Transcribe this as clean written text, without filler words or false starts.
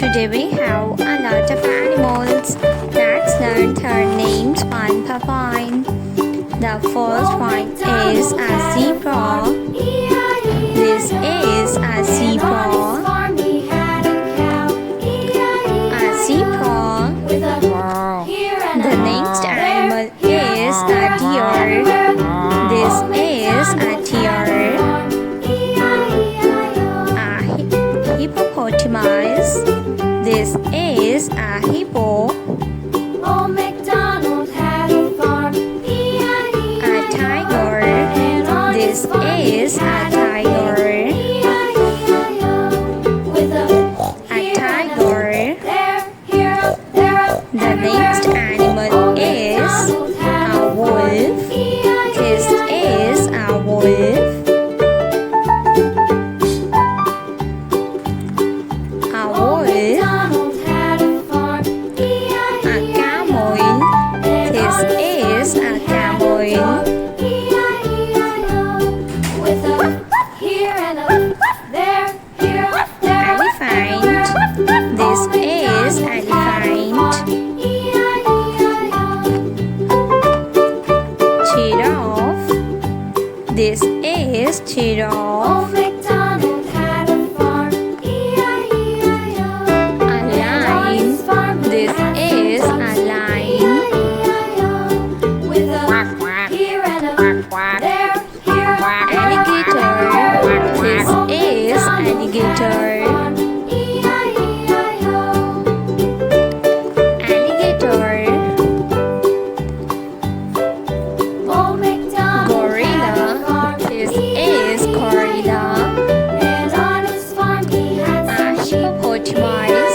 Today we have a lot of animals. Let's learn their names one by one. The first one is a zebra. This is a zebra. A zebra. The next animal is a deer. This is a deer. A hippopotamus. This is a hippo. Old MacDonald had a farm. A tiger. This is a tiger. With A tiger. there, here, there, The next animal is a wolf. This is a wolf. A wolf. MacDonald had a farm. A camel. This is a camel. With a here and a there, here, there. Elephant. This is elephant. Giraffe. This is giraffe. Old MacDonald had a farm. A lion. This is a lion. With a here and a there, here, Alligator. This is alligator. Alligator. Old MacDonald Gorilla. This is gorilla. and on his farm he had A hippopotamus.